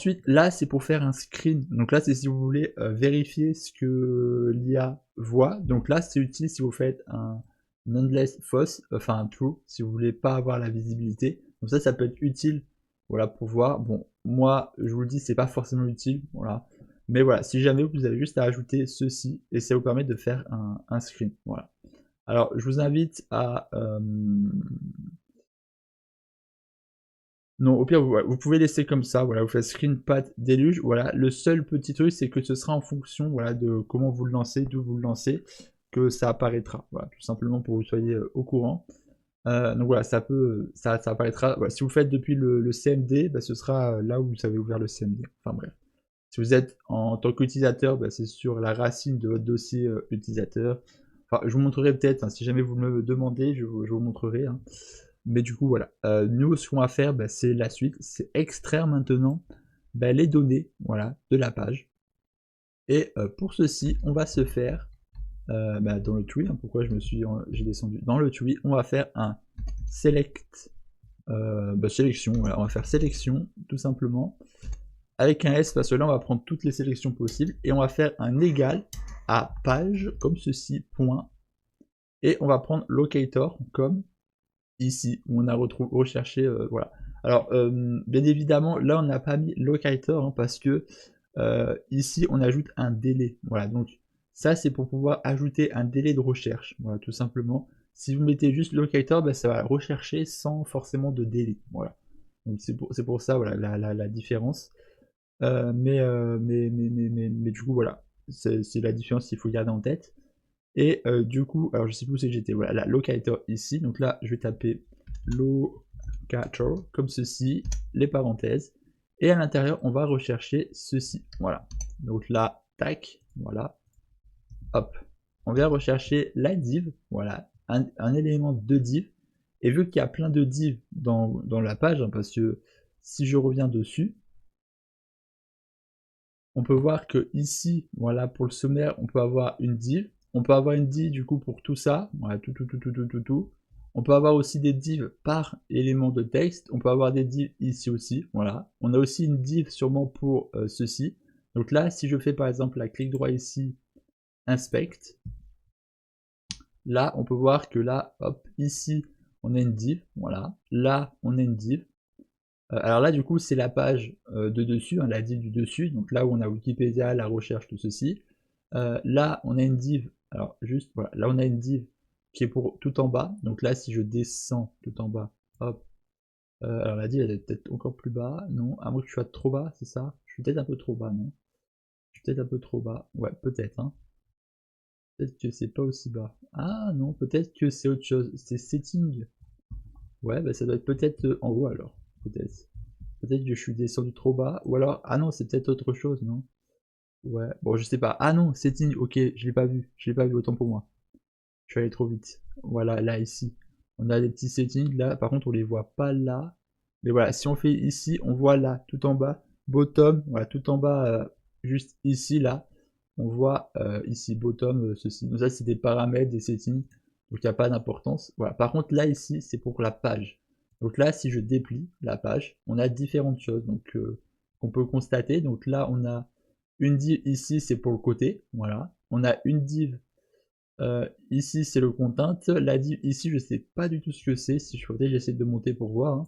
ensuite, là, c'est pour faire un screen. Donc là, c'est si vous voulez vérifier ce que l'IA voit. Donc là, c'est utile si vous faites un nonetheless false, enfin un true, si vous voulez pas avoir la visibilité. Donc ça peut être utile, voilà, pour voir. Bon, moi, je vous le dis, c'est pas forcément utile, voilà. Mais voilà, si jamais vous avez juste à ajouter ceci, et ça vous permet de faire un screen, voilà. Alors, je vous invite à... Non, au pire, vous pouvez laisser comme ça, voilà, vous faites screen path déluge, voilà. Le seul petit truc, c'est que ce sera en fonction, voilà, de comment vous le lancez, d'où vous le lancez, que ça apparaîtra, voilà, tout simplement pour que vous soyez au courant. Donc voilà, ça apparaîtra, voilà, si vous le faites depuis le CMD, bah, ce sera là où vous avez ouvert le CMD, enfin bref. Si vous êtes en tant qu'utilisateur, bah, c'est sur la racine de votre dossier utilisateur. Enfin, je vous montrerai peut-être, hein, si jamais vous me le demandez, je vous montrerai. Hein. Mais du coup, voilà. Nous, ce qu'on va faire, bah, c'est la suite. C'est extraire maintenant bah, les données voilà, de la page. Et pour ceci, on va se faire bah, dans le tree. Hein, pourquoi j'ai descendu dans le tree, on va faire un select sélection. Voilà, on va faire sélection, tout simplement. Avec un S, parce que là, on va prendre toutes les sélections possibles. Et on va faire un égal à page, comme ceci, point. Et on va prendre locator comme ici, où on a recherché, voilà. Alors, bien évidemment, là, on n'a pas mis locator, hein, parce que ici, on ajoute un délai. Voilà, donc ça, c'est pour pouvoir ajouter un délai de recherche. Voilà, tout simplement. Si vous mettez juste locator, bah, ça va rechercher sans forcément de délai. Voilà. Donc c'est pour ça, voilà, la différence. Mais du coup, voilà. C'est la différence qu'il faut garder en tête. Et du coup, alors je sais plus où c'est que j'étais, voilà, la locator ici, donc là je vais taper locator comme ceci, les parenthèses, et à l'intérieur on va rechercher ceci, voilà. Donc là, tac, voilà, hop, on vient rechercher la div, voilà, un élément de div, et vu qu'il y a plein de divs dans la page, hein, parce que si je reviens dessus, on peut voir que ici, voilà, pour le sommaire, on peut avoir une div. On peut avoir une div du coup pour tout ça, voilà, tout. On peut avoir aussi des divs par élément de texte. On peut avoir des divs ici aussi, voilà. On a aussi une div sûrement pour ceci. Donc là, si je fais par exemple la clic droit ici, inspect, là, on peut voir que là, hop, ici, on a une div, voilà. Là, on a une div. Alors là, du coup, c'est la page de dessus, hein, la div du dessus, donc là où on a Wikipédia, la recherche, tout ceci. Là, on a une div, alors juste, voilà, là on a une div qui est pour tout en bas, donc là, si je descends tout en bas, hop, alors la div, elle est peut-être encore plus bas, non, à moins que je sois trop bas, c'est ça? Je suis peut-être un peu trop bas, non? Je suis peut-être un peu trop bas, ouais, peut-être, hein. Peut-être que c'est pas aussi bas. Ah non, peut-être que c'est autre chose, c'est setting. Ouais, bah ça doit être peut-être en haut alors, peut-être. Peut-être que je suis descendu trop bas, ou alors, ah non, c'est peut-être autre chose, non? Ouais, bon, je sais pas. Ah non, setting, ok, je l'ai pas vu, autant pour moi. Je suis allé trop vite. Voilà, là, ici. On a des petits settings, là, par contre, on les voit pas là. Mais voilà, si on fait ici, on voit là, tout en bas, bottom, voilà, tout en bas, juste ici, là, on voit ici, bottom, ceci. Donc ça, c'est des paramètres, des settings, donc il n'y a pas d'importance. Voilà, par contre, là, ici, c'est pour la page. Donc là, si je déplie la page, on a différentes choses donc qu'on peut constater. Donc là, on a une div ici, c'est pour le côté, voilà. On a une div ici, c'est le content. La div ici, je sais pas du tout ce que c'est. Si je faisais, j'essaie de monter pour voir.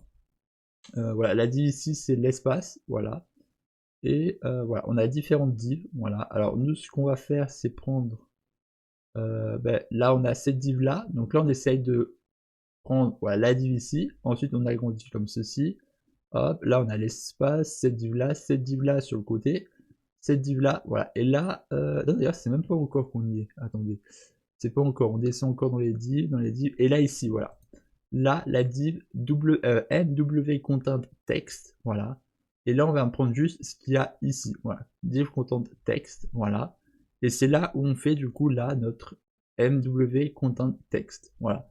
Hein. Voilà, la div ici, c'est l'espace, voilà. Et voilà, on a différentes divs, voilà. Alors nous, ce qu'on va faire, c'est prendre, là, on a cette div là. Donc là, on essaye de prendre voilà, la div ici. Ensuite, on agrandit comme ceci. Hop, là, on a l'espace, cette div là sur le côté. Cette div là, voilà. Et là, d'ailleurs, c'est même pas encore qu'on y est. Attendez. C'est pas encore, on descend encore dans les divs, et là ici, voilà. Là, la div MW content text, voilà. Et là, on va prendre juste ce qu'il y a ici, voilà. Div content text, voilà. Et c'est là où on fait du coup là notre MW content text, voilà.